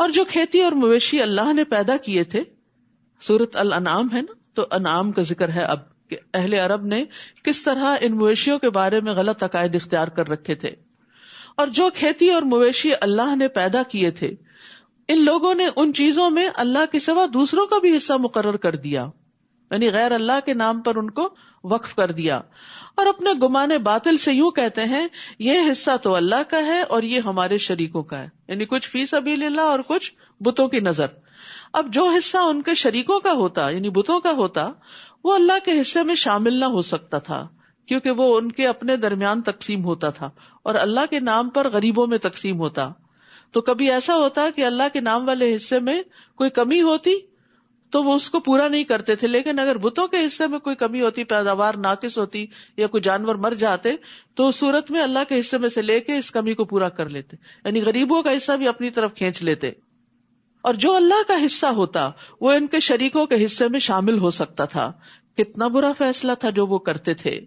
اور جو کھیتی اور مویشی اللہ نے پیدا کیے تھے، سورۃ الانعام ہے نا، تو انعام کا ذکر ہے اب کہ اہل عرب نے کس طرح ان مویشیوں کے بارے میں غلط عقائد اختیار کر رکھے تھے. اور جو کھیتی اور مویشی اللہ نے پیدا کیے تھے، ان لوگوں نے ان چیزوں میں اللہ کے سوا دوسروں کا بھی حصہ مقرر کر دیا، یعنی غیر اللہ کے نام پر ان کو وقف کر دیا، اور اپنے گمان باطل سے یوں کہتے ہیں یہ حصہ تو اللہ کا ہے اور یہ ہمارے شریکوں کا ہے، یعنی کچھ فی سبیل اللہ اور کچھ بتوں کی نظر. اب جو حصہ ان کے شریکوں کا ہوتا یعنی بتوں کا ہوتا، وہ اللہ کے حصے میں شامل نہ ہو سکتا تھا، کیونکہ وہ ان کے اپنے درمیان تقسیم ہوتا تھا اور اللہ کے نام پر غریبوں میں تقسیم ہوتا. تو کبھی ایسا ہوتا کہ اللہ کے نام والے حصے میں کوئی کمی ہوتی تو وہ اس کو پورا نہیں کرتے تھے، لیکن اگر بتوں کے حصے میں کوئی کمی ہوتی، پیداوار ناقص ہوتی یا کوئی جانور مر جاتے، تو اس صورت میں اللہ کے حصے میں سے لے کے اس کمی کو پورا کر لیتے، یعنی غریبوں کا حصہ بھی اپنی طرف کھینچ لیتے. اور جو اللہ کا حصہ ہوتا وہ ان کے شریکوں کے حصے میں شامل ہو سکتا تھا. کتنا برا فیصلہ تھا جو وہ کرتے تھے.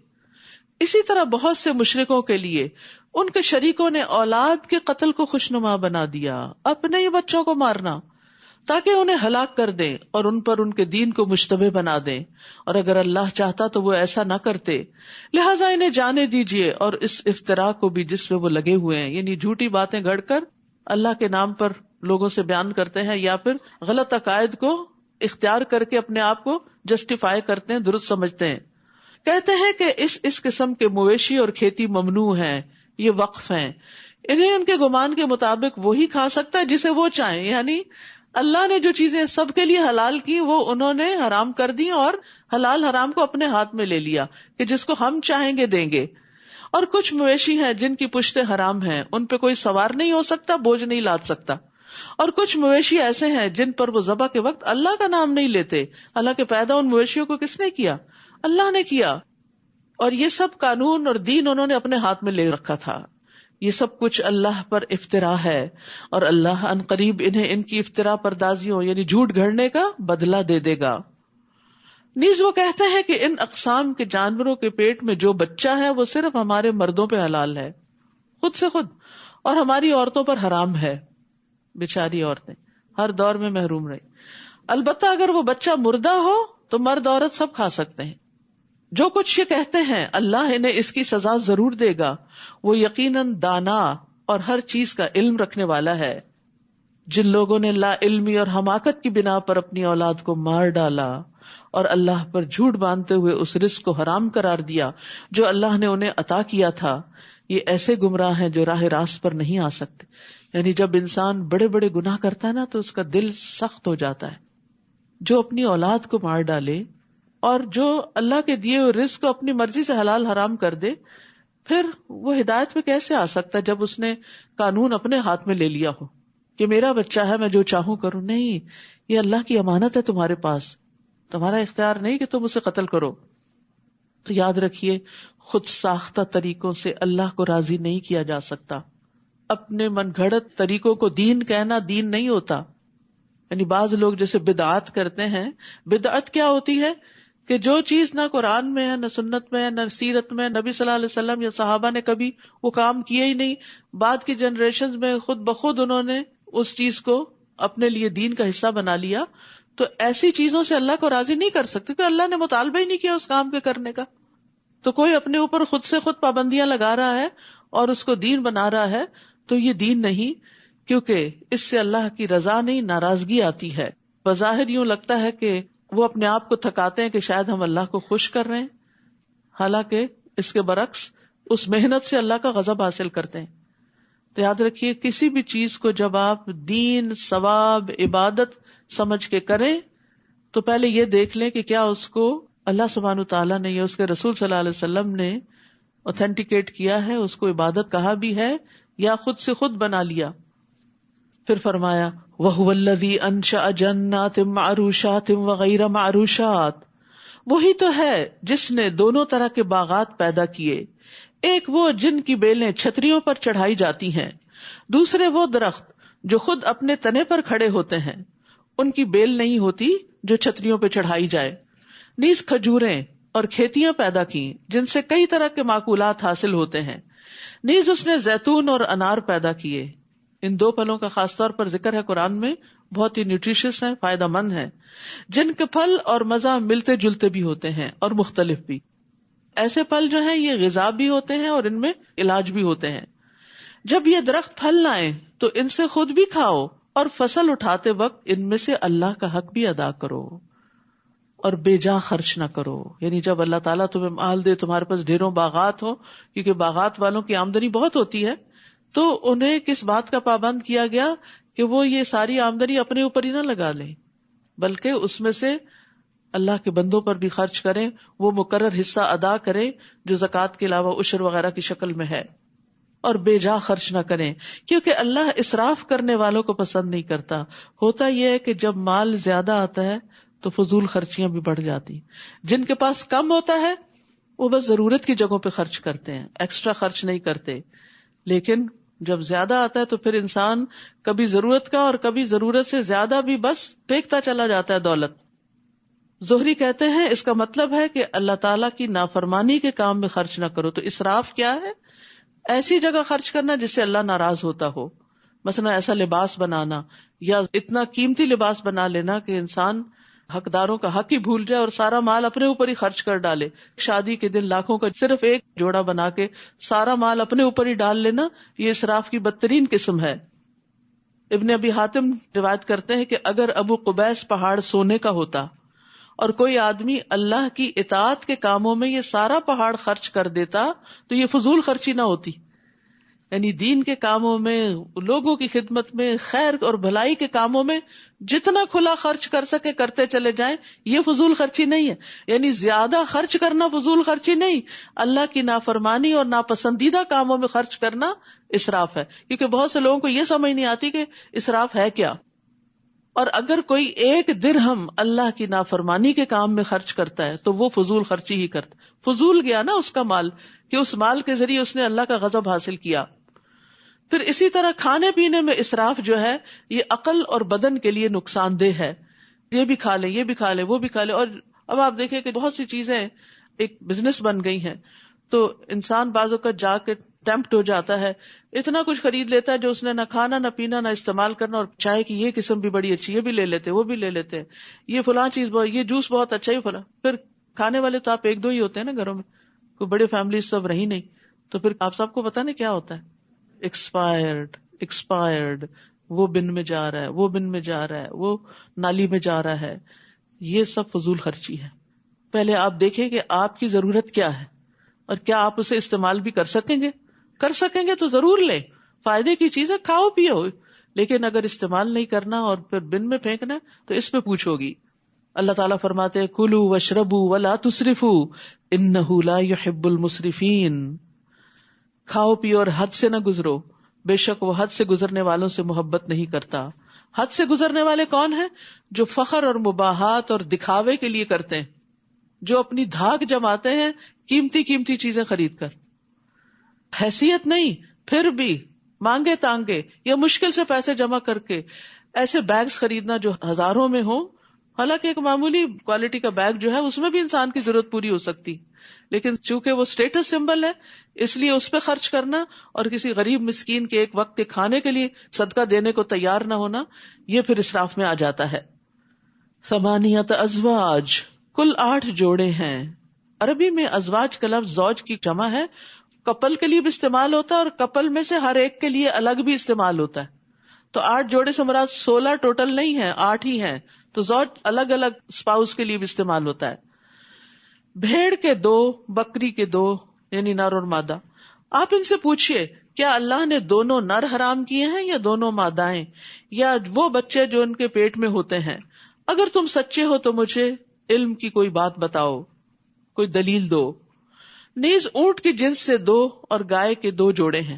اسی طرح بہت سے مشرکوں کے لیے ان کے شریکوں نے اولاد کے قتل کو خوشنما بنا دیا، اپنے ہی بچوں کو مارنا، تاکہ انہیں ہلاک کر دیں اور ان پر ان کے دین کو مشتبہ بنا دیں، اور اگر اللہ چاہتا تو وہ ایسا نہ کرتے. لہٰذا انہیں جانے دیجیے اور اس افتراء کو بھی جس میں وہ لگے ہوئے ہیں، یعنی جھوٹی باتیں گھڑ کر اللہ کے نام پر لوگوں سے بیان کرتے ہیں یا پھر غلط عقائد کو اختیار کر کے اپنے آپ کو جسٹیفائی کرتے ہیں، درست سمجھتے ہیں. کہتے ہیں کہ اس قسم کے مویشی اور کھیتی ممنوع ہیں، یہ وقف ہیں، انہیں ان کے گمان کے مطابق وہی کھا سکتا ہے جسے وہ چاہیں، یعنی اللہ نے جو چیزیں سب کے لیے حلال کی وہ انہوں نے حرام کر دی اور حلال حرام کو اپنے ہاتھ میں لے لیا کہ جس کو ہم چاہیں گے دیں گے. اور کچھ مویشی ہیں جن کی پشتیں حرام ہیں، ان پہ کوئی سوار نہیں ہو سکتا، بوجھ نہیں لاد سکتا. اور کچھ مویشی ایسے ہیں جن پر وہ ذبح کے وقت اللہ کا نام نہیں لیتے، حالانکہ پیدا ان مویشیوں کو کس نے کیا؟ اللہ نے کیا. اور یہ سب قانون اور دین انہوں نے اپنے ہاتھ میں لے رکھا تھا. یہ سب کچھ اللہ پر افتراء ہے، اور اللہ ان قریب انہیں ان کی افتراء پردازیوں یعنی جھوٹ گھڑنے کا بدلہ دے دے گا. نیز وہ کہتے ہیں کہ ان اقسام کے جانوروں کے پیٹ میں جو بچہ ہے وہ صرف ہمارے مردوں پہ حلال ہے، خود سے خود، اور ہماری عورتوں پر حرام ہے. بیچاری عورتیں ہر دور میں محروم رہی. البتہ اگر وہ بچہ مردہ ہو تو مرد عورت سب کھا سکتے ہیں. جو کچھ یہ کہتے ہیں اللہ انہیں اس کی سزا ضرور دے گا، وہ یقیناً دانا اور ہر چیز کا علم رکھنے والا ہے. جن لوگوں نے لا علمی اور حماقت کی بنا پر اپنی اولاد کو مار ڈالا اور اللہ پر جھوٹ باندھتے ہوئے اس رزق کو حرام قرار دیا جو اللہ نے انہیں عطا کیا تھا، یہ ایسے گمراہ ہیں جو راہ راست پر نہیں آ سکتے. یعنی جب انسان بڑے بڑے گناہ کرتا ہے نا تو اس کا دل سخت ہو جاتا ہے. جو اپنی اولاد کو مار ڈالے اور جو اللہ کے دیے ہوئے رزق کو اپنی مرضی سے حلال حرام کر دے، پھر وہ ہدایت پہ کیسے آ سکتا ہے جب اس نے قانون اپنے ہاتھ میں لے لیا ہو کہ میرا بچہ ہے میں جو چاہوں کروں. نہیں، یہ اللہ کی امانت ہے تمہارے پاس، تمہارا اختیار نہیں کہ تم اسے قتل کرو. تو یاد رکھیے خود ساختہ طریقوں سے اللہ کو راضی نہیں کیا جا سکتا. اپنے من گھڑت طریقوں کو دین کہنا دین نہیں ہوتا. یعنی بعض لوگ جیسے بدعات کرتے ہیں، بدعت کیا ہوتی ہے کہ جو چیز نہ قرآن میں ہے، نہ سنت میں ہے، نہ سیرت میں، نبی صلی اللہ علیہ وسلم یا صحابہ نے کبھی وہ کام کیے ہی نہیں، بعد کی جنریشن میں خود بخود انہوں نے اس چیز کو اپنے لیے دین کا حصہ بنا لیا. تو ایسی چیزوں سے اللہ کو راضی نہیں کر سکتے کہ اللہ نے مطالبہ ہی نہیں کیا اس کام کے کرنے کا. تو کوئی اپنے اوپر خود سے خود پابندیاں لگا رہا ہے اور اس کو دین بنا رہا ہے، تو یہ دین نہیں، کیونکہ اس سے اللہ کی رضا نہیں، ناراضگی آتی ہے. بظاہر یوں لگتا ہے کہ وہ اپنے آپ کو تھکاتے ہیں کہ شاید ہم اللہ کو خوش کر رہے ہیں، حالانکہ اس کے برعکس اس محنت سے اللہ کا غضب حاصل کرتے ہیں. تو یاد رکھیے کسی بھی چیز کو جب آپ دین، ثواب، عبادت سمجھ کے کریں تو پہلے یہ دیکھ لیں کہ کیا اس کو اللہ سبحانہ تعالیٰ نے یا اس کے رسول صلی اللہ علیہ وسلم نے اوتھینٹیکیٹ کیا ہے، اس کو عبادت کہا بھی ہے یا خود سے خود بنا لیا. پھر فرمایا وَهُوَ الَّذِي أَنشَأَ جَنَّاتٍ مَعْرُوشَاتٍ وَغَيْرَ مَعْرُوشَاتٍ، وہی تو ہے جس نے دونوں طرح کے باغات پیدا کیے، ایک وہ جن کی بیلیں چھتریوں پر چڑھائی جاتی ہیں، دوسرے وہ درخت جو خود اپنے تنے پر کھڑے ہوتے ہیں، ان کی بیل نہیں ہوتی جو چھتریوں پہ چڑھائی جائے. نیز کھجوریں اور کھیتیاں پیدا کی جن سے کئی طرح کے معقولات حاصل ہوتے ہیں. نیز اس نے زیتون اور انار پیدا کیے، ان دو پھلوں کا خاص طور پر ذکر ہے قرآن میں، بہت ہی نیوٹریشس ہیں، فائدہ مند ہیں، جن کے پھل اور مزہ ملتے جلتے بھی ہوتے ہیں اور مختلف بھی. ایسے پھل جو ہیں یہ غذا بھی ہوتے ہیں اور ان میں علاج بھی ہوتے ہیں. جب یہ درخت پھل لائیں تو ان سے خود بھی کھاؤ اور فصل اٹھاتے وقت ان میں سے اللہ کا حق بھی ادا کرو اور بے جا خرچ نہ کرو. یعنی جب اللہ تعالیٰ تمہیں مال دے، تمہارے پاس ڈھیروں باغات ہو، کیونکہ باغات والوں کی آمدنی بہت ہوتی ہے، تو انہیں کس بات کا پابند کیا گیا کہ وہ یہ ساری آمدنی اپنے اوپر ہی نہ لگا لیں، بلکہ اس میں سے اللہ کے بندوں پر بھی خرچ کریں، وہ مقرر حصہ ادا کریں جو زکوٰۃ کے علاوہ عشر وغیرہ کی شکل میں ہے، اور بے جا خرچ نہ کریں، کیونکہ اللہ اسراف کرنے والوں کو پسند نہیں کرتا. ہوتا یہ ہے کہ جب مال زیادہ آتا ہے تو فضول خرچیاں بھی بڑھ جاتی. جن کے پاس کم ہوتا ہے وہ بس ضرورت کی جگہوں پہ خرچ کرتے ہیں، ایکسٹرا خرچ نہیں کرتے. لیکن جب زیادہ آتا ہے تو پھر انسان کبھی ضرورت کا اور کبھی ضرورت سے زیادہ بھی بس پھینکتا چلا جاتا ہے دولت. زہری کہتے ہیں اس کا مطلب ہے کہ اللہ تعالیٰ کی نافرمانی کے کام میں خرچ نہ کرو. تو اسراف کیا ہے؟ ایسی جگہ خرچ کرنا جس سے اللہ ناراض ہوتا ہو. مثلا ایسا لباس بنانا یا اتنا قیمتی لباس بنا لینا کہ انسان حقداروں کا حق ہی بھول جائے اور سارا مال اپنے اوپر ہی خرچ کر ڈالے. شادی کے دن لاکھوں کا صرف ایک جوڑا بنا کے سارا مال اپنے اوپر ہی ڈال لینا، یہ اسراف کی بدترین قسم ہے. ابن ابی حاتم روایت کرتے ہیں کہ اگر ابو قبیس پہاڑ سونے کا ہوتا اور کوئی آدمی اللہ کی اطاعت کے کاموں میں یہ سارا پہاڑ خرچ کر دیتا تو یہ فضول خرچی نہ ہوتی. یعنی دین کے کاموں میں، لوگوں کی خدمت میں، خیر اور بھلائی کے کاموں میں جتنا کھلا خرچ کر سکے کرتے چلے جائیں، یہ فضول خرچی نہیں ہے. یعنی زیادہ خرچ کرنا فضول خرچی نہیں، اللہ کی نافرمانی اور ناپسندیدہ کاموں میں خرچ کرنا اسراف ہے. کیونکہ بہت سے لوگوں کو یہ سمجھ نہیں آتی کہ اسراف ہے کیا. اور اگر کوئی ایک درہم اللہ کی نافرمانی کے کام میں خرچ کرتا ہے تو وہ فضول خرچی ہی کرتا. فضول گیا نا اس کا مال، کہ اس مال کے ذریعے اس نے اللہ کا غضب حاصل کیا. پھر اسی طرح کھانے پینے میں اسراف جو ہے یہ عقل اور بدن کے لیے نقصان دہ ہے. یہ بھی کھا لیں، یہ بھی کھا لیں، وہ بھی کھا لیں. اور اب آپ دیکھیں کہ بہت سی چیزیں ایک بزنس بن گئی ہیں، تو انسان بعض اوقات جا کے ٹیمپٹ ہو جاتا ہے، اتنا کچھ خرید لیتا ہے جو اس نے نہ کھانا نہ پینا نہ استعمال کرنا. اور چائے کی یہ قسم بھی بڑی اچھی، یہ بھی لے لیتے، وہ بھی لے لیتے، یہ فلاں چیز بہت، یہ جوس بہت اچھا ہی فلاں. پھر کھانے والے تو آپ ایک دو ہی ہوتے ہیں نا گھروں میں، کوئی بڑے فیملی سب رہی نہیں، تو پھر آپ سب کو پتا نہیں کیا ہوتا ہے، ایکسپائرڈ، وہ بن میں جا رہا ہے، وہ بن میں جا رہا ہے، وہ نالی میں جا رہا ہے. یہ سب فضول خرچی ہے. پہلے آپ دیکھیں کہ آپ کی ضرورت کیا ہے اور کیا آپ اسے استعمال بھی کر سکیں گے تو ضرور لیں. فائدے کی چیز ہے، کھاؤ پیو. لیکن اگر استعمال نہیں کرنا اور پھر بن میں پھینکنا تو اس پہ پوچھو گی. اللہ تعالیٰ فرماتے ہیں کلوا واشربوا ولا تسرفوا انہ لا يحب المسرفین. کھاؤ پیو اور حد سے نہ گزرو، بے شک وہ حد سے گزرنے والوں سے محبت نہیں کرتا. حد سے گزرنے والے کون ہیں؟ جو فخر اور مباحات اور دکھاوے کے لیے کرتے ہیں، جو اپنی دھاک جماتے ہیں قیمتی قیمتی چیزیں خرید کر. حیثیت نہیں، پھر بھی مانگے تانگے یا مشکل سے پیسے جمع کر کے ایسے بیگز خریدنا جو ہزاروں میں ہوں. حالانکہ ایک معمولی کوالٹی کا بیگ جو ہے اس میں بھی انسان کی ضرورت پوری ہو سکتی، لیکن چونکہ وہ اسٹیٹس سمبل ہے اس لیے اس پہ خرچ کرنا اور کسی غریب مسکین کے ایک وقت کے کھانے کے لیے صدقہ دینے کو تیار نہ ہونا، یہ پھر اسراف میں آ جاتا ہے. ثمانیۃ ازواج، کل 8 جوڑے ہیں. عربی میں ازواج کا لفظ زوج کی جمع ہے، کپل کے لیے بھی استعمال ہوتا ہے اور کپل میں سے ہر ایک کے لیے الگ بھی استعمال ہوتا ہے. تو 8 جوڑے سے مراد 16 ٹوٹل نہیں ہے، 8 ہی ہیں. تو زوج الگ الگ اسپاؤس کے لیے بھی استعمال ہوتا ہے. بھیڑ کے 2، بکری کے 2، یعنی نر اور مادہ. آپ ان سے پوچھئے کیا اللہ نے دونوں نر حرام کیے ہیں یا دونوں مادائیں یا وہ بچے جو ان کے پیٹ میں ہوتے ہیں؟ اگر تم سچے ہو تو مجھے علم کی کوئی بات بتاؤ، کوئی دلیل دو. نیز اونٹ کی جنس سے 2 اور گائے کے 2 جوڑے ہیں.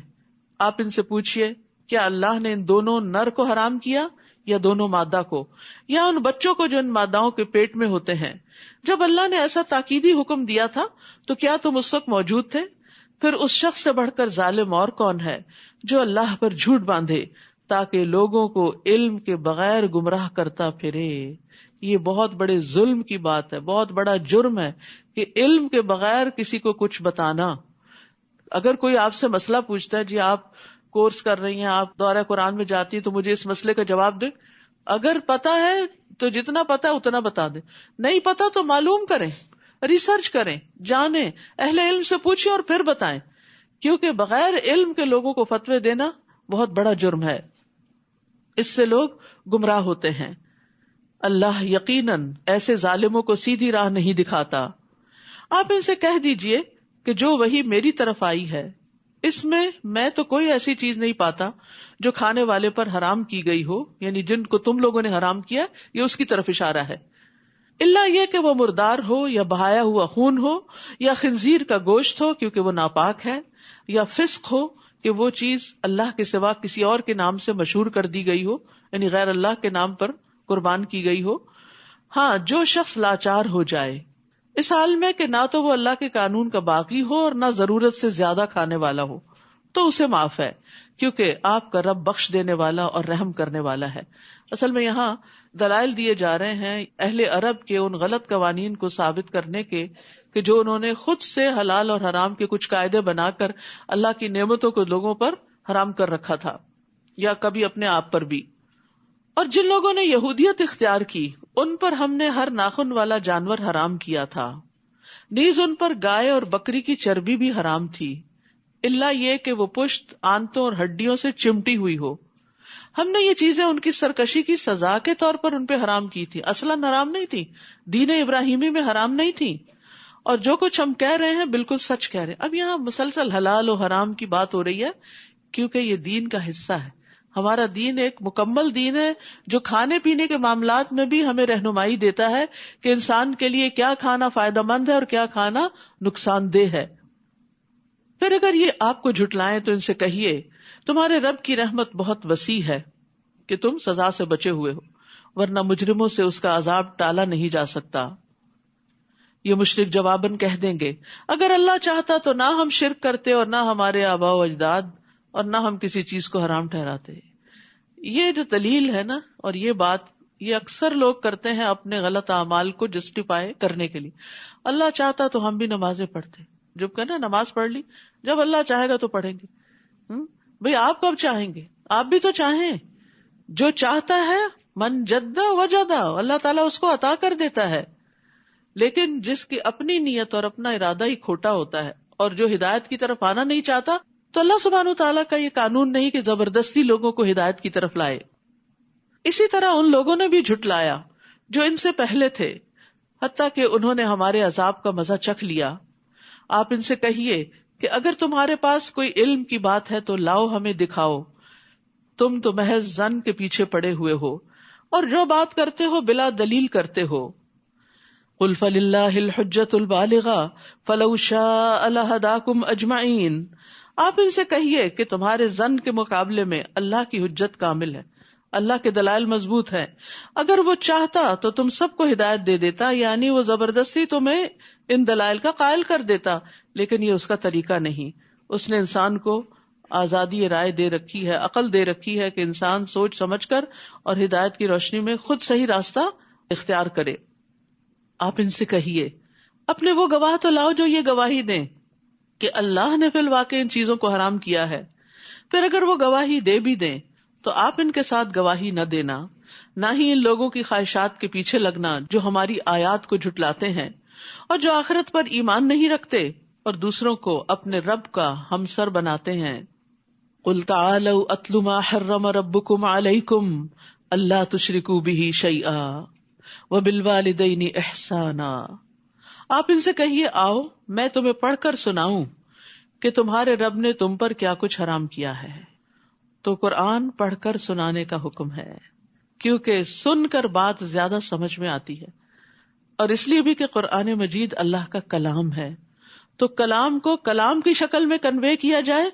آپ ان سے پوچھئے کیا اللہ نے ان دونوں نر کو حرام کیا یا دونوں مادہ کو، یا ان بچوں کو جو ان ماداؤں کے پیٹ میں ہوتے ہیں؟ جب اللہ نے ایسا تاکیدی حکم دیا تھا تو کیا تم اس وقت موجود تھے؟ پھر اس شخص سے بڑھ کر ظالم اور کون ہے جو اللہ پر جھوٹ باندھے تاکہ لوگوں کو علم کے بغیر گمراہ کرتا پھرے. یہ بہت بڑے ظلم کی بات ہے، بہت بڑا جرم ہے کہ علم کے بغیر کسی کو کچھ بتانا. اگر کوئی آپ سے مسئلہ پوچھتا ہے، جی آپ کورس کر رہی ہیں, آپ دورہ قرآن میں جاتی ہیں, تو مجھے اس مسئلے کا جواب دیں. اگر پتا ہے تو جتنا پتا ہے اتنا بتا دیں, نہیں پتا تو معلوم کریں, ریسرچ کریں, جانیں, اہل علم سے پوچھیں اور پھر بتائیں, کیونکہ بغیر علم کے لوگوں کو فتوے دینا بہت بڑا جرم ہے, اس سے لوگ گمراہ ہوتے ہیں. اللہ یقیناً ایسے ظالموں کو سیدھی راہ نہیں دکھاتا. آپ ان سے کہہ دیجئے کہ جو وحی میری طرف آئی ہے اس میں تو کوئی ایسی چیز نہیں پاتا جو کھانے والے پر حرام کی گئی ہو, یعنی جن کو تم لوگوں نے حرام کیا یہ اس کی طرف اشارہ ہے, الا یہ کہ وہ مردار ہو یا بہایا ہوا خون ہو یا خنزیر کا گوشت ہو کیونکہ وہ ناپاک ہے, یا فسق ہو کہ وہ چیز اللہ کے سوا کسی اور کے نام سے مشہور کر دی گئی ہو, یعنی غیر اللہ کے نام پر قربان کی گئی ہو. ہاں, جو شخص لاچار ہو جائے اس حال میں کہ نہ تو وہ اللہ کے قانون کا باغی ہو اور نہ ضرورت سے زیادہ کھانے والا ہو, تو اسے معاف ہے, کیونکہ آپ کا رب بخش دینے والا اور رحم کرنے والا ہے. اصل میں یہاں دلائل دیے جا رہے ہیں اہل عرب کے ان غلط قوانین کو ثابت کرنے کے کہ جو انہوں نے خود سے حلال اور حرام کے کچھ قاعدے بنا کر اللہ کی نعمتوں کو لوگوں پر حرام کر رکھا تھا, یا کبھی اپنے آپ پر بھی. اور جن لوگوں نے یہودیت اختیار کی ان پر ہم نے ہر ناخن والا جانور حرام کیا تھا, نیز ان پر گائے اور بکری کی چربی بھی حرام تھی, الا یہ کہ وہ پشت, آنتوں اور ہڈیوں سے چمٹی ہوئی ہو. ہم نے یہ چیزیں ان کی سرکشی کی سزا کے طور پر ان پہ حرام کی تھی, اصلاً حرام نہیں تھی, دین ابراہیمی میں حرام نہیں تھی. اور جو کچھ ہم کہہ رہے ہیں بالکل سچ کہہ رہے ہیں. اب یہاں مسلسل حلال و حرام کی بات ہو رہی ہے کیونکہ یہ دین کا حصہ ہے. ہمارا دین ایک مکمل دین ہے جو کھانے پینے کے معاملات میں بھی ہمیں رہنمائی دیتا ہے کہ انسان کے لیے کیا کھانا فائدہ مند ہے اور کیا کھانا نقصان دہ ہے. پھر اگر یہ آپ کو جھٹلائیں تو ان سے کہیے تمہارے رب کی رحمت بہت وسیع ہے کہ تم سزا سے بچے ہوئے ہو, ورنہ مجرموں سے اس کا عذاب ٹالا نہیں جا سکتا. یہ مشرک جواباً کہہ دیں گے اگر اللہ چاہتا تو نہ ہم شرک کرتے اور نہ ہمارے آباء و اجداد اور نہ ہم کسی چیز کو حرام ٹھہراتے. یہ جو دلیل ہے نا, اور یہ بات یہ اکثر لوگ کرتے ہیں اپنے غلط اعمال کو جسٹیفائی کرنے کے لیے. اللہ چاہتا تو ہم بھی نمازیں پڑھتے, جب کہنا نماز پڑھ لی, جب اللہ چاہے گا تو پڑھیں گے. بھئی آپ کب چاہیں گے؟ آپ بھی تو چاہیں. جو چاہتا ہے من جدہ وجدہ, اللہ تعالیٰ اس کو عطا کر دیتا ہے. لیکن جس کی اپنی نیت اور اپنا ارادہ ہی کھوٹا ہوتا ہے اور جو ہدایت کی طرف آنا نہیں چاہتا, تو اللہ سبحانہ وتعالیٰ کا یہ قانون نہیں کہ زبردستی لوگوں کو ہدایت کی طرف لائے. اسی طرح ان لوگوں نے بھی جھٹلایا جو ان سے پہلے تھے, حتیٰ کہ انہوں نے ہمارے عذاب کا مزہ چکھ لیا. آپ ان سے کہیے کہ اگر تمہارے پاس کوئی علم کی بات ہے تو لاؤ ہمیں دکھاؤ, تم تو محض ظن کے پیچھے پڑے ہوئے ہو اور جو بات کرتے ہو بلا دلیل کرتے ہو. قل فللہ الحجۃ البالغہ فلو شاء لہداکم اجمعین. آپ ان سے کہیے کہ تمہارے ظن کے مقابلے میں اللہ کی حجت کامل ہے, اللہ کے دلائل مضبوط ہیں. اگر وہ چاہتا تو تم سب کو ہدایت دے دیتا, یعنی وہ زبردستی تمہیں ان دلائل کا قائل کر دیتا, لیکن یہ اس کا طریقہ نہیں. اس نے انسان کو آزادی رائے دے رکھی ہے, عقل دے رکھی ہے کہ انسان سوچ سمجھ کر اور ہدایت کی روشنی میں خود صحیح راستہ اختیار کرے. آپ ان سے کہیے اپنے وہ گواہ تو لاؤ جو یہ گواہی دیں کہ اللہ نے فی الواقع ان چیزوں کو حرام کیا ہے. پھر اگر وہ گواہی دے بھی دیں تو آپ ان کے ساتھ گواہی نہ دینا, نہ ہی ان لوگوں کی خواہشات کے پیچھے لگنا جو ہماری آیات کو جھٹلاتے ہیں اور جو آخرت پر ایمان نہیں رکھتے اور دوسروں کو اپنے رب کا ہمسر بناتے ہیں. قل تعالوا اتل ما حرم ربکم علیکم الا تشرکوا بہ شیئا وبالوالدین احسانا. آپ ان سے کہیے آؤ میں تمہیں پڑھ کر سناؤں کہ تمہارے رب نے تم پر کیا کچھ حرام کیا ہے. تو قرآن پڑھ کر سنانے کا حکم ہے, کیونکہ سن کر بات زیادہ سمجھ میں آتی ہے, اور اس لیے بھی کہ قرآن مجید اللہ کا کلام ہے, تو کلام کو کلام کی شکل میں کنوے کیا جائے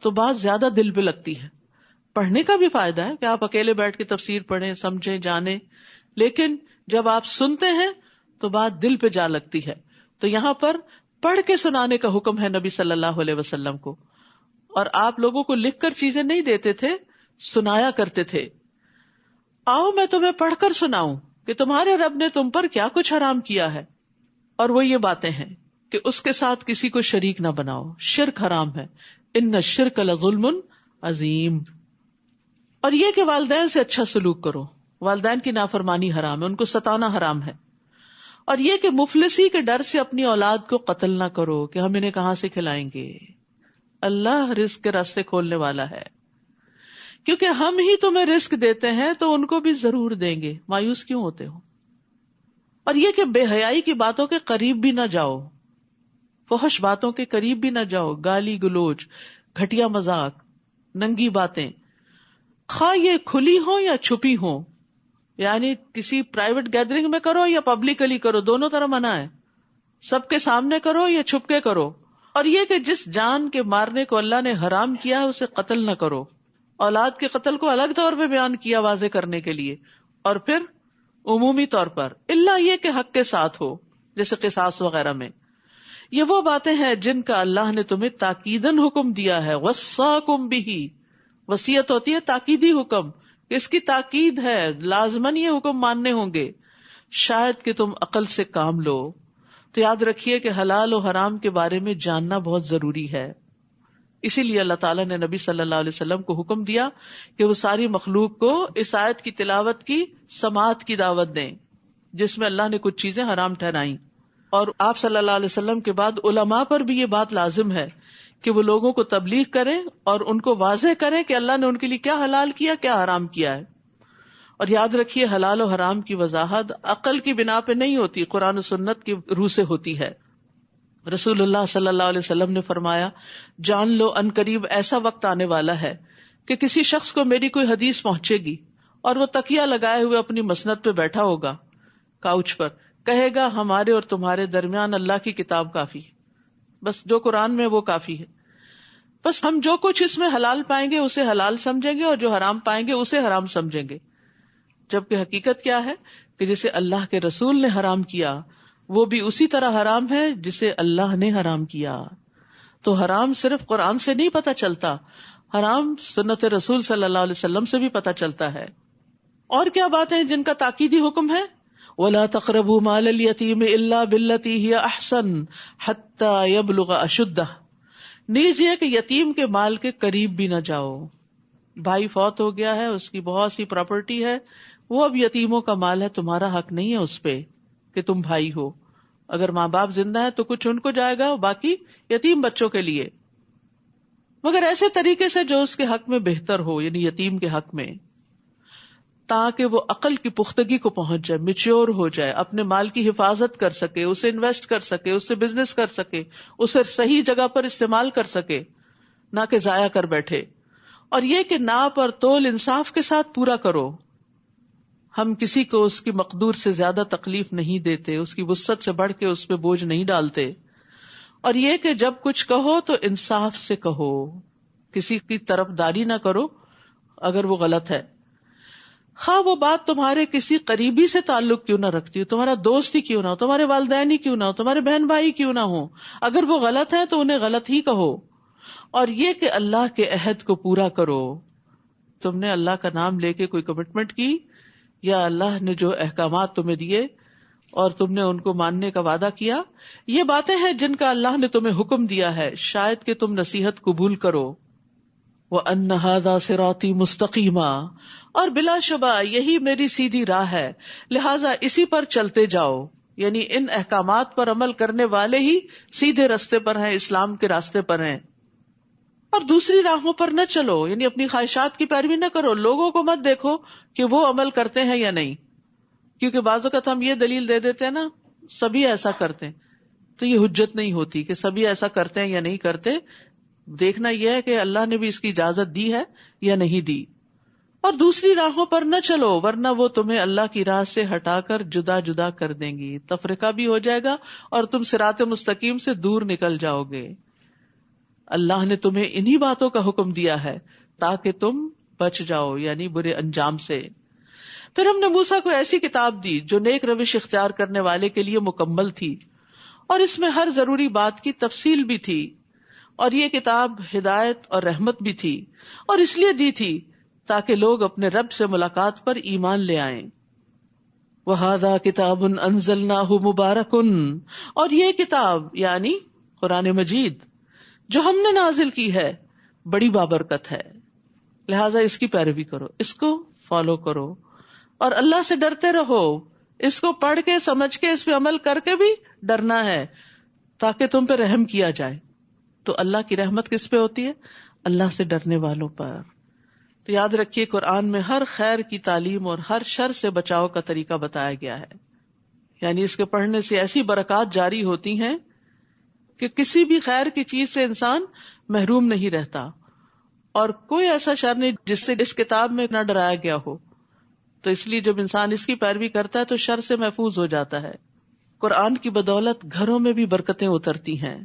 تو بات زیادہ دل پہ لگتی ہے. پڑھنے کا بھی فائدہ ہے کہ آپ اکیلے بیٹھ کے تفسیر پڑھیں, سمجھیں, جانیں, لیکن جب آپ سنتے ہیں تو بات دل پہ جا لگتی ہے. تو یہاں پر پڑھ کے سنانے کا حکم ہے نبی صلی اللہ علیہ وسلم کو, اور آپ لوگوں کو لکھ کر چیزیں نہیں دیتے تھے, سنایا کرتے تھے. آؤ میں تمہیں پڑھ کر سناؤں کہ تمہارے رب نے تم پر کیا کچھ حرام کیا ہے, اور وہ یہ باتیں ہیں کہ اس کے ساتھ کسی کو شریک نہ بناؤ, شرک حرام ہے, ان الشرک لظلم عظیم. اور یہ کہ والدین سے اچھا سلوک کرو. والدین کی نافرمانی حرام ہے، ان کو ستانا حرام ہے. اور یہ کہ مفلسی کے ڈر سے اپنی اولاد کو قتل نہ کرو کہ ہم انہیں کہاں سے کھلائیں گے. اللہ رزق کے راستے کھولنے والا ہے، کیونکہ ہم ہی تمہیں رزق دیتے ہیں تو ان کو بھی ضرور دیں گے. مایوس کیوں ہوتے ہو؟ اور یہ کہ بے حیائی کی باتوں کے قریب بھی نہ جاؤ، فحش باتوں کے قریب بھی نہ جاؤ، گالی گلوچ، گھٹیا مذاق، ننگی باتیں، خواہ یہ کھلی ہوں یا چھپی ہوں. یعنی کسی پرائیویٹ گیدرنگ میں کرو یا پبلکلی کرو، دونوں طرح منع ہے. سب کے سامنے کرو یا چھپ کے کرو. اور یہ کہ جس جان کے مارنے کو اللہ نے حرام کیا ہے اسے قتل نہ کرو. اولاد کے قتل کو الگ طور پہ بیان کیا واضح کرنے کے لیے، اور پھر عمومی طور پر الا یہ کہ حق کے ساتھ ہو، جیسے قصاص وغیرہ میں. یہ وہ باتیں ہیں جن کا اللہ نے تمہیں تاکیدن حکم دیا ہے. وصاکم بہ، وصیت ہوتی ہے تاکیدی حکم، اس کی تاکید ہے، لازماً یہ حکم ماننے ہوں گے، شاید کہ تم عقل سے کام لو. تو یاد رکھیے کہ حلال و حرام کے بارے میں جاننا بہت ضروری ہے. اسی لیے اللہ تعالیٰ نے نبی صلی اللہ علیہ وسلم کو حکم دیا کہ وہ ساری مخلوق کو اس آیت کی تلاوت کی سماعت کی دعوت دیں جس میں اللہ نے کچھ چیزیں حرام ٹھہرائیں. اور آپ صلی اللہ علیہ وسلم کے بعد علماء پر بھی یہ بات لازم ہے کہ وہ لوگوں کو تبلیغ کریں اور ان کو واضح کریں کہ اللہ نے ان کے لیے کیا حلال کیا، کیا حرام کیا ہے. اور یاد رکھیے حلال و حرام کی وضاحت عقل کی بنا پہ نہیں ہوتی، قرآن و سنت کی روح سے ہوتی ہے. رسول اللہ صلی اللہ علیہ وسلم نے فرمایا، جان لو ان قریب ایسا وقت آنے والا ہے کہ کسی شخص کو میری کوئی حدیث پہنچے گی اور وہ تکیہ لگائے ہوئے اپنی مسند پہ بیٹھا ہوگا، کاؤچ پر، کہے گا ہمارے اور تمہارے درمیان اللہ کی کتاب کافی، بس جو قرآن میں وہ کافی ہے، بس ہم جو کچھ اس میں حلال پائیں گے اسے حلال سمجھیں گے اور جو حرام پائیں گے اسے حرام سمجھیں گے. جبکہ حقیقت کیا ہے کہ جسے اللہ کے رسول نے حرام کیا وہ بھی اسی طرح حرام ہے جسے اللہ نے حرام کیا. تو حرام صرف قرآن سے نہیں پتہ چلتا، حرام سنت رسول صلی اللہ علیہ وسلم سے بھی پتہ چلتا ہے. اور کیا باتیں جن کا تاکیدی حکم ہے؟ وَلَا تَقْرَبُوا مَالَ الْيَتِيمِ إِلَّا بِالَّتِي هِيَ أَحْسَنُ حَتَّى يَبْلُغَ أَشُدَّهُ. نیز یہ کہ یتیم کے مال کے قریب بھی نہ جاؤ. بھائی فوت ہو گیا ہے، اس کی بہت سی پراپرٹی ہے، وہ اب یتیموں کا مال ہے، تمہارا حق نہیں ہے اس پہ کہ تم بھائی ہو. اگر ماں باپ زندہ ہے تو کچھ ان کو جائے گا، باقی یتیم بچوں کے لیے، مگر ایسے طریقے سے جو اس کے حق میں بہتر ہو، یعنی یتیم کے حق میں، تاکہ وہ عقل کی پختگی کو پہنچ جائے، میچور ہو جائے، اپنے مال کی حفاظت کر سکے، اسے انویسٹ کر سکے، اس سے بزنس کر سکے، اسے صحیح جگہ پر استعمال کر سکے، نہ کہ ضائع کر بیٹھے. اور یہ کہ ناپ اور تول انصاف کے ساتھ پورا کرو. ہم کسی کو اس کی مقدور سے زیادہ تکلیف نہیں دیتے، اس کی وسعت سے بڑھ کے اس پہ بوجھ نہیں ڈالتے. اور یہ کہ جب کچھ کہو تو انصاف سے کہو، کسی کی طرفداری نہ کرو اگر وہ غلط ہے، خواہ وہ بات تمہارے کسی قریبی سے تعلق کیوں نہ رکھتی ہو، تمہارا دوست ہی کیوں نہ ہو، تمہارے والدین ہی کیوں نہ ہو، تمہارے بہن بھائی کیوں نہ ہو. اگر وہ غلط ہے تو انہیں غلط ہی کہو. اور یہ کہ اللہ کے عہد کو پورا کرو. تم نے اللہ کا نام لے کے کوئی کمٹمنٹ کی یا اللہ نے جو احکامات تمہیں دیے اور تم نے ان کو ماننے کا وعدہ کیا، یہ باتیں ہیں جن کا اللہ نے تمہیں حکم دیا ہے، شاید کہ تم نصیحت قبول کرو. وَأَنَّ هَذَا صِرَاطِي مُسْتَقِيمًا، اور بلا شبہ یہی میری سیدھی راہ ہے، لہٰذا اسی پر چلتے جاؤ. یعنی ان احکامات پر عمل کرنے والے ہی سیدھے راستے پر ہیں، اسلام کے راستے پر ہیں. اور دوسری راہوں پر نہ چلو، یعنی اپنی خواہشات کی پیروی نہ کرو. لوگوں کو مت دیکھو کہ وہ عمل کرتے ہیں یا نہیں، کیونکہ بعض اوقات ہم یہ دلیل دے دیتے ہیں نا سبھی ایسا کرتے ہیں، تو یہ حجت نہیں ہوتی کہ سبھی ایسا کرتے ہیں یا نہیں کرتے. دیکھنا یہ ہے کہ اللہ نے بھی اس کی اجازت دی ہے یا نہیں دی. اور دوسری راہوں پر نہ چلو ورنہ وہ تمہیں اللہ کی راہ سے ہٹا کر جدا جدا کر دیں گی، تفرقہ بھی ہو جائے گا اور تم صراط مستقیم سے دور نکل جاؤ گے. اللہ نے تمہیں انہی باتوں کا حکم دیا ہے تاکہ تم بچ جاؤ، یعنی برے انجام سے. پھر ہم نے موسیٰ کو ایسی کتاب دی جو نیک روش اختیار کرنے والے کے لیے مکمل تھی اور اس میں ہر ضروری بات کی تفصیل بھی تھی. اور یہ کتاب ہدایت اور رحمت بھی تھی، اور اس لیے دی تھی تاکہ لوگ اپنے رب سے ملاقات پر ایمان لے آئیں. وَهَذَا كِتَابٌ أَنزَلْنَاهُ مُبَارَكٌ، اور یہ کتاب یعنی قرآن مجید جو ہم نے نازل کی ہے بڑی بابرکت ہے. لہٰذا اس کی پیروی کرو، اس کو فالو کرو، اور اللہ سے ڈرتے رہو. اس کو پڑھ کے سمجھ کے اس پہ عمل کر کے بھی ڈرنا ہے تاکہ تم پہ رحم کیا جائے. تو اللہ کی رحمت کس پہ ہوتی ہے؟ اللہ سے ڈرنے والوں پر. تو یاد رکھیے قرآن میں ہر خیر کی تعلیم اور ہر شر سے بچاؤ کا طریقہ بتایا گیا ہے. یعنی اس کے پڑھنے سے ایسی برکات جاری ہوتی ہیں کہ کسی بھی خیر کی چیز سے انسان محروم نہیں رہتا، اور کوئی ایسا شر نہیں جس سے اس کتاب میں نہ ڈرایا گیا ہو. تو اس لیے جب انسان اس کی پیروی کرتا ہے تو شر سے محفوظ ہو جاتا ہے. قرآن کی بدولت گھروں میں بھی برکتیں اترتی ہیں.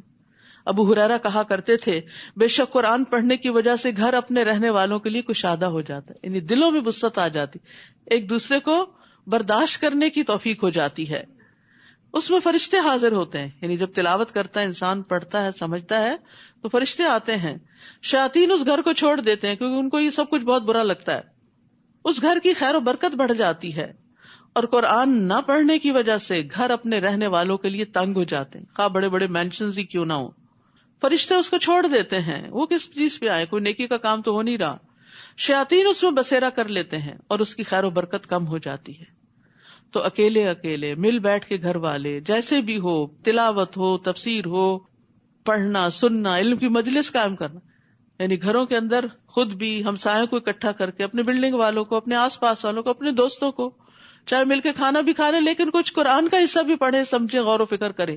ابو ہریرہ کہا کرتے تھے بے شک قرآن پڑھنے کی وجہ سے گھر اپنے رہنے والوں کے لیے کشادہ ہو جاتا ہے، یعنی دلوں میں وسعت آ جاتی، ایک دوسرے کو برداشت کرنے کی توفیق ہو جاتی ہے. اس میں فرشتے حاضر ہوتے ہیں، یعنی جب تلاوت کرتا ہے انسان، پڑھتا ہے، سمجھتا ہے، تو فرشتے آتے ہیں. شیاطین اس گھر کو چھوڑ دیتے ہیں کیونکہ ان کو یہ سب کچھ بہت برا لگتا ہے. اس گھر کی خیر و برکت بڑھ جاتی ہے. اور قرآن نہ پڑھنے کی وجہ سے گھر اپنے رہنے والوں کے لیے تنگ ہو جاتے ہیں، خواہ بڑے بڑے مینشنز ہی کیوں نہ ہوں. فرشتے اس کو چھوڑ دیتے ہیں، وہ کس چیز پہ آئے، کوئی نیکی کا کام تو ہو نہیں رہا. شیاطین اس میں بسیرا کر لیتے ہیں اور اس کی خیر و برکت کم ہو جاتی ہے. تو اکیلے مل بیٹھ کے گھر والے جیسے بھی ہو، تلاوت ہو، تفسیر ہو، پڑھنا، سننا، علم کی مجلس قائم کرنا، یعنی گھروں کے اندر خود بھی ہمسایوں کو اکٹھا کر کے، اپنے بلڈنگ والوں کو، اپنے آس پاس والوں کو، اپنے دوستوں کو، چاہے مل کے کھانا بھی کھا لیں لیکن کچھ قرآن کا حصہ بھی پڑھے، سمجھے، غور و فکر کرے.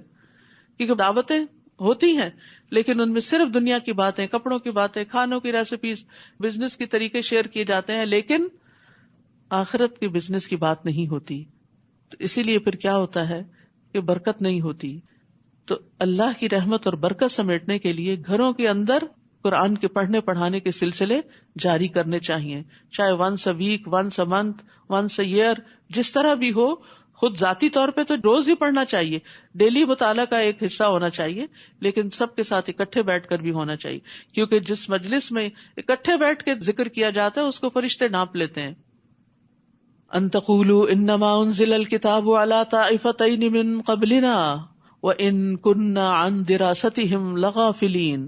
کیونکہ دعوتیں ہوتی ہیں لیکن ان میں صرف دنیا کی باتیں، کپڑوں کی باتیں، کھانوں کی ریسیپیز، بزنس کے طریقے شیئر کیے جاتے ہیں، لیکن آخرت کی بزنس کی بات نہیں ہوتی. تو اسی لیے پھر کیا ہوتا ہے کہ برکت نہیں ہوتی. تو اللہ کی رحمت اور برکت سمیٹنے کے لیے گھروں کے اندر قرآن کے پڑھنے پڑھانے کے سلسلے جاری کرنے چاہیے، چاہے once a week, once a month, once a year, جس طرح بھی ہو. خود ذاتی طور پہ تو روز ہی پڑھنا چاہیے، ڈیلی مطالعہ کا ایک حصہ ہونا چاہیے، لیکن سب کے ساتھ اکٹھے بیٹھ کر بھی ہونا چاہیے، کیونکہ جس مجلس میں اکٹھے بیٹھ کے ذکر کیا جاتا ہے اس کو فرشتے ناپ لیتے ہیں. ان تقولوا انما انزل الكتاب على طائفتين من قبلنا وان كنا عن دراستهم لغافلين.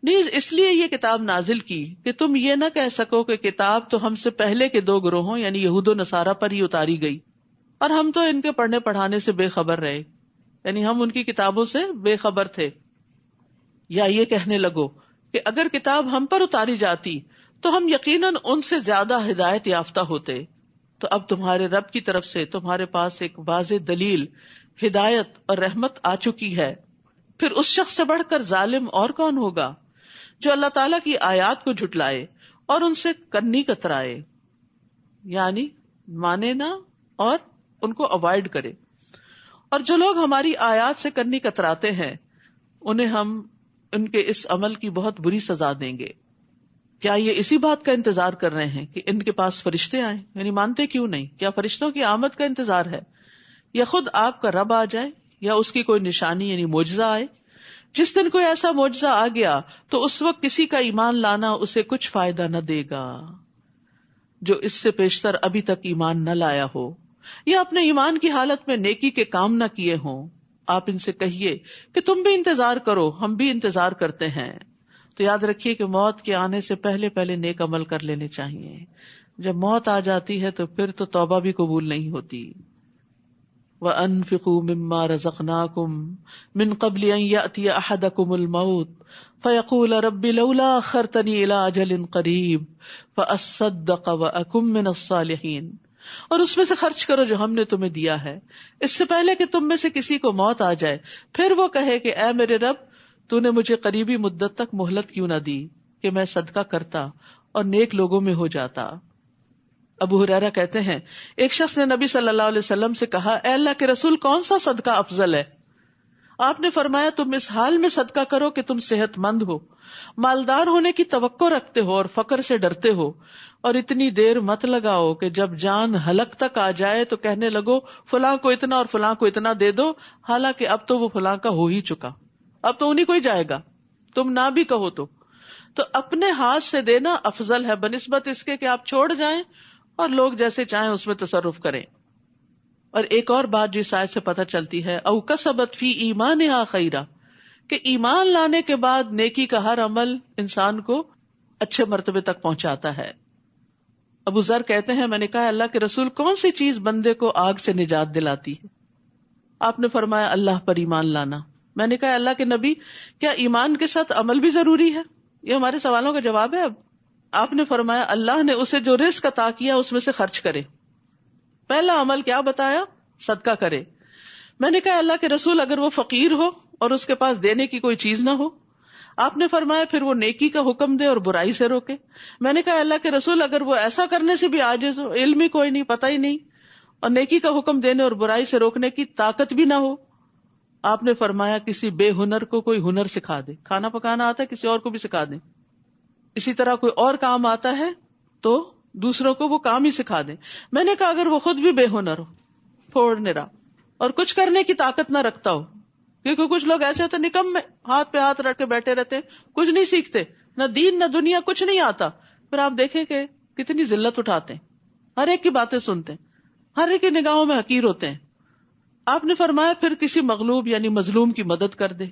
نہیں، اس لیے یہ کتاب نازل کی کہ تم یہ نہ کہہ سکو کہ کتاب تو ہم سے پہلے کے دو گروہوں یعنی یہود و نصارہ پر ہی اتاری گئی اور ہم تو ان کے پڑھنے پڑھانے سے بے خبر رہے، یعنی ہم ان کی کتابوں سے بے خبر تھے. یا یہ کہنے لگو کہ اگر کتاب ہم پر اتاری جاتی تو ہم یقیناً ان سے زیادہ ہدایت یافتہ ہوتے. تو اب تمہارے رب کی طرف سے تمہارے پاس ایک واضح دلیل، ہدایت اور رحمت آ چکی ہے. پھر اس شخص سے بڑھ کر ظالم اور کون ہوگا جو اللہ تعالیٰ کی آیات کو جھٹلائے اور ان سے کنی کترائے، یعنی مانے نہ اور ان کو اوائڈ کرے. اور جو لوگ ہماری آیات سے کنی کتراتے ہیں انہیں ہم ان کے اس عمل کی بہت بری سزا دیں گے. کیا یہ اسی بات کا انتظار کر رہے ہیں کہ ان کے پاس فرشتے آئیں؟ یعنی مانتے کیوں نہیں؟ کیا فرشتوں کی آمد کا انتظار ہے، یا خود آپ کا رب آ جائے، یا اس کی کوئی نشانی یعنی معجزہ آئے؟ جس دن کوئی ایسا معجزہ آ گیا تو اس وقت کسی کا ایمان لانا اسے کچھ فائدہ نہ دے گا جو اس سے پیشتر ابھی تک ایمان نہ لایا ہو یا اپنے ایمان کی حالت میں نیکی کے کام نہ کیے ہوں. آپ ان سے کہیے کہ تم بھی انتظار کرو، ہم بھی انتظار کرتے ہیں. تو یاد رکھیے کہ موت کے آنے سے پہلے پہلے نیک عمل کر لینے چاہیے. جب موت آ جاتی ہے تو پھر تو توبہ بھی قبول نہیں ہوتی. وَأَنفِقُوا مِمَّا رَزَقْنَاكُمْ مِنْ قَبْلِ أَنْ يَأْتِيَ أَحَدَكُمُ الْمَوْتُ فَيَقُولَ رَبِّ لَوْلَا أَخَّرْتَنِي إِلَىٰ أَجَلٍ قَرِيبٍ فَأَصَّدَّقَ وَأَكُن مِّنَ الصَّالِحِينَ. اور اس میں سے خرچ کرو جو ہم نے تمہیں دیا ہے، اس سے پہلے کہ تم میں سے کسی کو موت آ جائے، پھر وہ کہے کہ اے میرے رب، تو نے مجھے قریبی مدت تک مہلت کیوں نہ دی کہ میں صدقہ کرتا اور نیک لوگوں میں ہو جاتا. ابو ہریرہ کہتے ہیں ایک شخص نے نبی صلی اللہ علیہ وسلم سے کہا، اے اللہ کے رسول، کون سا صدقہ افضل ہے؟ آپ نے فرمایا، تم اس حال میں صدقہ کرو کہ تم صحت مند ہو، مالدار ہونے کی توقع رکھتے ہو اور فقر سے ڈرتے ہو، اور اتنی دیر مت لگاؤ کہ جب جان حلق تک آ جائے تو کہنے لگو فلاں کو اتنا اور فلاں کو اتنا دے دو، حالانکہ اب تو وہ فلاں کا ہو ہی چکا، اب تو انہیں کو ہی جائے گا، تم نہ بھی کہو تو اپنے ہاتھ سے دینا افضل ہے بنسبت اس کے کہ آپ چھوڑ جائیں اور لوگ جیسے چاہیں اس میں تصرف کریں. اور ایک اور بات جو اس آیت سے پتہ چلتی ہے، او کسبت فی ایمانہا خیرا، کہ ایمان لانے کے بعد نیکی کا ہر عمل انسان کو اچھے مرتبے تک پہنچاتا ہے. ابو ذر کہتے ہیں میں نے کہا اللہ کے رسول کون سی چیز بندے کو آگ سے نجات دلاتی ہے؟ آپ نے فرمایا اللہ پر ایمان لانا. میں نے کہا اللہ کے نبی کیا ایمان کے ساتھ عمل بھی ضروری ہے؟ یہ ہمارے سوالوں کا جواب ہے. اب آپ نے فرمایا اللہ نے اسے جو رزق عطا کیا اس میں سے خرچ کرے. پہلا عمل کیا بتایا؟ صدقہ کرے. میں نے کہا اللہ کے رسول اگر وہ فقیر ہو اور اس کے پاس دینے کی کوئی چیز نہ ہو؟ آپ نے فرمایا پھر وہ نیکی کا حکم دے اور برائی سے روکے. میں نے کہا اللہ کے رسول اگر وہ ایسا کرنے سے بھی عاجز ہو، علم ہی کوئی نہیں، پتہ ہی نہیں، اور نیکی کا حکم دینے اور برائی سے روکنے کی طاقت بھی نہ ہو؟ آپ نے فرمایا کسی بے ہنر کو کوئی ہنر سکھا دے. کھانا پکانا آتا ہے کسی اور کو بھی سکھا دے. اسی طرح کوئی اور کام آتا ہے تو دوسروں کو وہ کام ہی سکھا دیں. میں نے کہا اگر وہ خود بھی بے ہنر ہو، پھوڑنے رہا، اور کچھ کرنے کی طاقت نہ رکھتا ہو، کیونکہ کچھ لوگ ایسے ہوتے نکم میں ہاتھ پہ ہاتھ رکھ کے بیٹھے رہتے ہیں، کچھ نہیں سیکھتے، نہ دین نہ دنیا، کچھ نہیں آتا، پھر آپ دیکھیں کہ کتنی ذلت اٹھاتے ہیں، ہر ایک کی باتیں سنتے ہیں، ہر ایک کی نگاہوں میں حقیر ہوتے ہیں. آپ نے فرمایا پھر کسی مغلوب یعنی مظلوم کی مدد کر دے.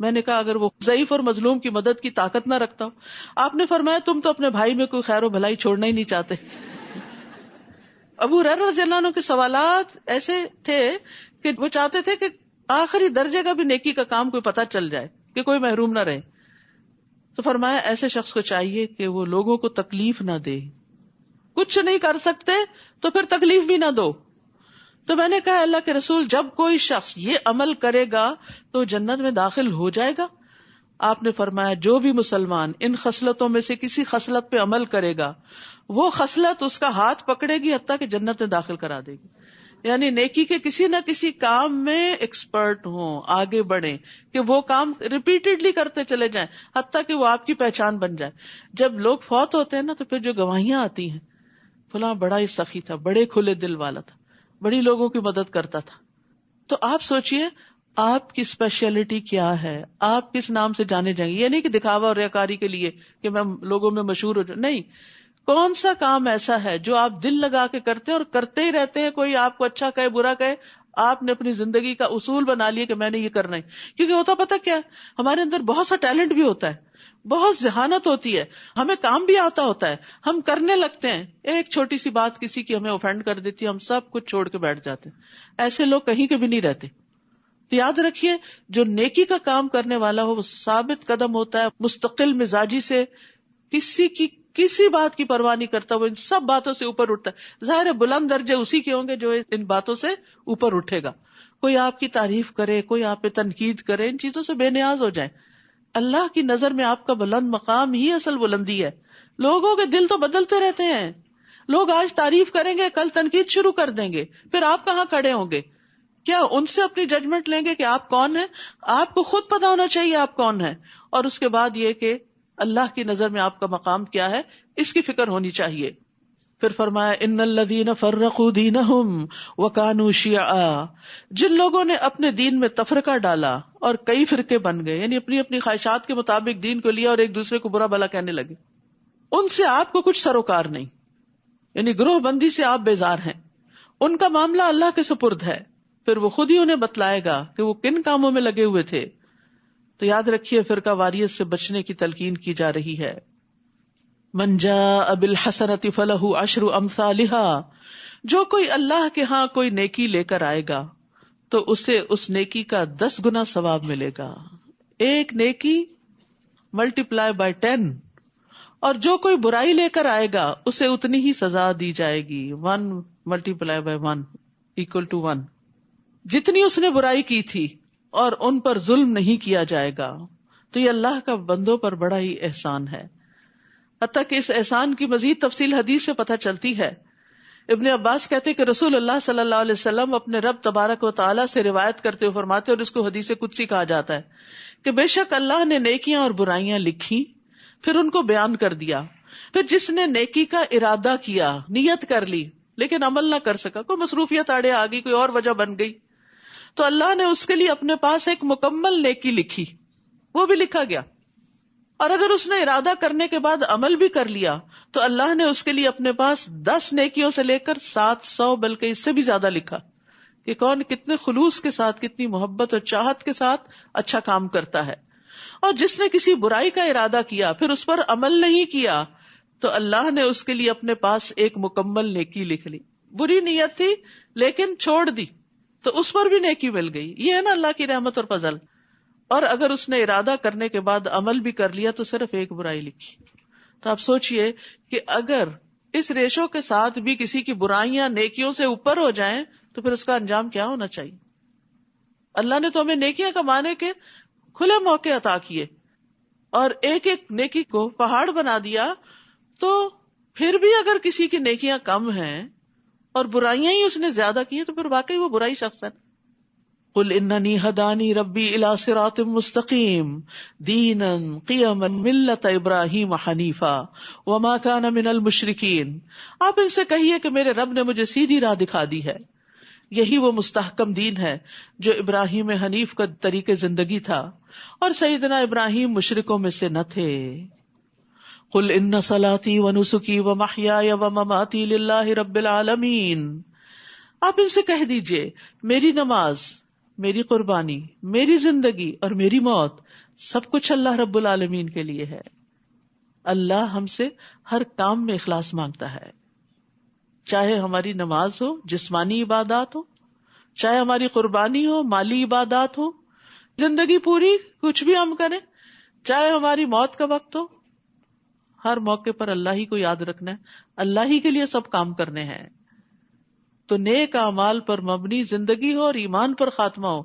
میں نے کہا اگر وہ ضعیف اور مظلوم کی مدد کی طاقت نہ رکھتا ہو؟ آپ نے فرمایا تم تو اپنے بھائی میں کوئی خیر و بھلائی چھوڑنا ہی نہیں چاہتے. ابو ہریرہ رضی اللہ عنہ کے سوالات ایسے تھے کہ وہ چاہتے تھے کہ آخری درجے کا بھی نیکی کا کام کوئی پتہ چل جائے کہ کوئی محروم نہ رہے. تو فرمایا ایسے شخص کو چاہیے کہ وہ لوگوں کو تکلیف نہ دے. کچھ نہیں کر سکتے تو پھر تکلیف بھی نہ دو. تو میں نے کہا اللہ کے رسول جب کوئی شخص یہ عمل کرے گا تو جنت میں داخل ہو جائے گا؟ آپ نے فرمایا جو بھی مسلمان ان خصلتوں میں سے کسی خصلت پہ عمل کرے گا وہ خصلت اس کا ہاتھ پکڑے گی حتیٰ کہ جنت میں داخل کرا دے گی. یعنی نیکی کے کسی نہ کسی کام میں ایکسپرٹ ہوں، آگے بڑھیں کہ وہ کام ریپیٹڈلی کرتے چلے جائیں حتیٰ کہ وہ آپ کی پہچان بن جائے. جب لوگ فوت ہوتے ہیں نا تو پھر جو گواہیاں آتی ہیں فلاں بڑا ہی سخی تھا، بڑے کھلے دل والا تھا، بڑی لوگوں کی مدد کرتا تھا. تو آپ سوچئے آپ کی اسپیشلٹی کیا ہے، آپ کس نام سے جانے جائیں گے. یہ نہیں کہ دکھاوا اور ریاکاری کے لیے کہ میں لوگوں میں مشہور ہو جاؤں، نہیں. کون سا کام ایسا ہے جو آپ دل لگا کے کرتے ہیں اور کرتے ہی رہتے ہیں، کوئی آپ کو اچھا کہے برا کہے، آپ نے اپنی زندگی کا اصول بنا لیا کہ میں نے یہ کرنا ہے. کیونکہ ہوتا پتہ کیا ہے، ہمارے اندر بہت سا ٹیلنٹ بھی ہوتا ہے، بہت ذہانت ہوتی ہے، ہمیں کام بھی آتا ہوتا ہے، ہم کرنے لگتے ہیں، ایک چھوٹی سی بات کسی کی ہمیں اوفینڈ کر دیتی ہے، ہم سب کچھ چھوڑ کے بیٹھ جاتے ہیں. ایسے لوگ کہیں کے بھی نہیں رہتے. تو یاد رکھیے جو نیکی کا کام کرنے والا ہو وہ ثابت قدم ہوتا ہے، مستقل مزاجی سے، کسی بات کی پرواہ نہیں کرتا، وہ ان سب باتوں سے اوپر اٹھتا ہے. ظاہر ہے بلند درجے اسی کے ہوں گے جو ان باتوں سے اوپر اٹھے گا. کوئی آپ کی تعریف کرے، کوئی آپ پہ تنقید کرے، ان چیزوں سے بے نیاز ہو جائیں. اللہ کی نظر میں آپ کا بلند مقام ہی اصل بلندی ہے. لوگوں کے دل تو بدلتے رہتے ہیں، لوگ آج تعریف کریں گے کل تنقید شروع کر دیں گے، پھر آپ کہاں کھڑے ہوں گے؟ کیا ان سے اپنی ججمنٹ لیں گے کہ آپ کون ہیں؟ آپ کو خود پتا ہونا چاہیے آپ کون ہیں، اور اس کے بعد یہ کہ اللہ کی نظر میں آپ کا مقام کیا ہے، اس کی فکر ہونی چاہیے. پھر فرمایا ان الذین فرقوا دینہم وکانوا شیعا، جن لوگوں نے اپنے دین میں تفرقہ ڈالا اور کئی فرقے بن گئے، یعنی اپنی اپنی خواہشات کے مطابق دین کو لیا اور ایک دوسرے کو برا بھلا کہنے لگے، ان سے آپ کو کچھ سروکار نہیں، یعنی گروہ بندی سے آپ بیزار ہیں. ان کا معاملہ اللہ کے سپرد ہے، پھر وہ خود ہی انہیں بتلائے گا کہ وہ کن کاموں میں لگے ہوئے تھے. تو یاد رکھیے فرقہ واریت سے بچنے کی تلقین کی جا رہی ہے. من جاء بالحسنۃ فلہ عشر امثالها، جو کوئی اللہ کے ہاں کوئی نیکی لے کر آئے گا تو اسے اس نیکی کا 10 گنا ثواب ملے گا. ایک نیکی ملٹی پلائی بائی 10. اور جو کوئی برائی لے کر آئے گا اسے اتنی ہی سزا دی جائے گی. 1 multiply by 1 equal to 1. جتنی اس نے برائی کی تھی، اور ان پر ظلم نہیں کیا جائے گا. تو یہ اللہ کا بندوں پر بڑا ہی احسان ہے. حتیٰ کہ اس احسان کی مزید تفصیل حدیث سے پتہ چلتی ہے. ابن عباس کہتے کہ رسول اللہ صلی اللہ علیہ وسلم اپنے رب تبارک و تعالیٰ سے روایت کرتے ہوئے فرماتے، اور اس کو حدیث قدسی کہا جاتا ہے، کہ بے شک اللہ نے نیکیاں اور برائیاں لکھی، پھر ان کو بیان کر دیا. پھر جس نے نیکی کا ارادہ کیا، نیت کر لی لیکن عمل نہ کر سکا، کوئی مصروفیت آڑے آ گئی، کوئی اور وجہ بن گئی، تو اللہ نے اس کے لیے اپنے پاس ایک مکمل نیکی لکھی، وہ بھی لکھا گیا. اور اگر اس نے ارادہ کرنے کے بعد عمل بھی کر لیا تو اللہ نے اس کے لیے اپنے پاس 10 نیکیوں سے لے کر 700 بلکہ اس سے بھی زیادہ لکھا کہ کون کتنے خلوص کے ساتھ، کتنی محبت اور چاہت کے ساتھ اچھا کام کرتا ہے. اور جس نے کسی برائی کا ارادہ کیا پھر اس پر عمل نہیں کیا تو اللہ نے اس کے لیے اپنے پاس ایک مکمل نیکی لکھ لی. بری نیت تھی لیکن چھوڑ دی تو اس پر بھی نیکی مل گئی. یہ ہے نا اللہ کی رحمت اور فضل. اور اگر اس نے ارادہ کرنے کے بعد عمل بھی کر لیا تو صرف ایک برائی لکھی. تو آپ سوچئے کہ اگر اس ریشو کے ساتھ بھی کسی کی برائیاں نیکیوں سے اوپر ہو جائیں تو پھر اس کا انجام کیا ہونا چاہیے. اللہ نے تو ہمیں نیکیاں کمانے کے کھلے موقع عطا کیے اور ایک ایک نیکی کو پہاڑ بنا دیا. تو پھر بھی اگر کسی کی نیکیاں کم ہیں اور برائیاں ہی اس نے زیادہ کی تو پھر واقعی وہ برائی شخص ہے. قل اننی ہدانی ربی الی صراط مستقیم دینا قیما ملت ابراہیم حنیفا وما کان من المشرکین. آپ ان سے کہیے کہ میرے رب نے مجھے سیدھی راہ دکھا دی ہے, یہی وہ مستحکم دین ہے جو ابراہیم حنیف کا طریقے زندگی تھا, اور سیدنا ابراہیم مشرکوں میں سے نہ تھے. قل ان صلاتی ونسکی ومحیای ومماتی للہ رب العالمین. آپ ان سے کہہ دیجئے میری نماز, میری قربانی, میری زندگی اور میری موت سب کچھ اللہ رب العالمین کے لیے ہے. اللہ ہم سے ہر کام میں اخلاص مانگتا ہے, چاہے ہماری نماز ہو, جسمانی عبادات ہو, چاہے ہماری قربانی ہو, مالی عبادات ہو, زندگی پوری کچھ بھی ہم کریں, چاہے ہماری موت کا وقت ہو, ہر موقع پر اللہ ہی کو یاد رکھنا ہے, اللہ ہی کے لیے سب کام کرنے ہیں. تو نیک اعمال پر مبنی زندگی ہو اور ایمان پر خاتمہ ہو,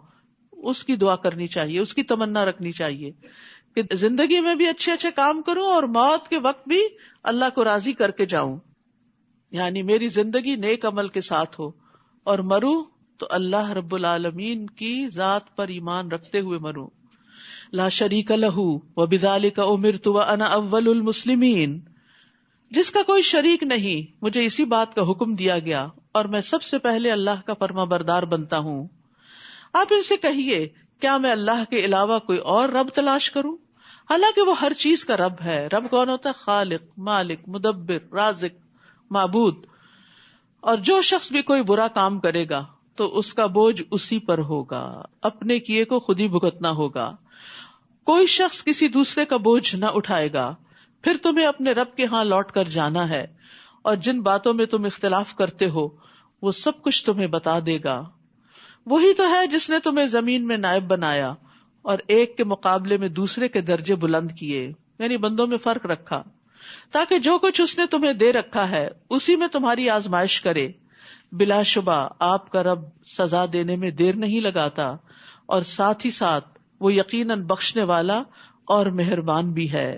اس کی دعا کرنی چاہیے, اس کی تمنا رکھنی چاہیے کہ زندگی میں بھی اچھے اچھے کام کروں اور موت کے وقت بھی اللہ کو راضی کر کے جاؤں. یعنی میری زندگی نیک عمل کے ساتھ ہو اور مروں تو اللہ رب العالمین کی ذات پر ایمان رکھتے ہوئے مروں. لا شریک لہ وبذالک امرت وانا اول المسلمین. جس کا کوئی شریک نہیں, مجھے اسی بات کا حکم دیا گیا اور میں سب سے پہلے اللہ کا فرما بردار بنتا ہوں. آپ ان سے کہیے کیا میں اللہ کے علاوہ کوئی اور رب تلاش کروں؟ حالانکہ وہ ہر چیز کا رب ہے. رب کون ہوتا ہے؟ خالق, مالک, مدبر, رازق, معبود. اور جو شخص بھی کوئی برا کام کرے گا تو اس کا بوجھ اسی پر ہوگا, اپنے کیے کو خود ہی بھگتنا ہوگا. کوئی شخص کسی دوسرے کا بوجھ نہ اٹھائے گا. پھر تمہیں اپنے رب کے ہاں لوٹ کر جانا ہے, اور جن باتوں میں تم اختلاف کرتے ہو وہ سب کچھ تمہیں بتا دے گا. وہی تو ہے جس نے تمہیں زمین میں نائب بنایا اور ایک کے مقابلے میں دوسرے کے درجے بلند کیے, یعنی بندوں میں فرق رکھا, تاکہ جو کچھ اس نے تمہیں دے رکھا ہے اسی میں تمہاری آزمائش کرے. بلا شبہ آپ کا رب سزا دینے میں دیر نہیں لگاتا, اور ساتھ ہی ساتھ وہ یقیناً بخشنے والا اور مہربان بھی ہے.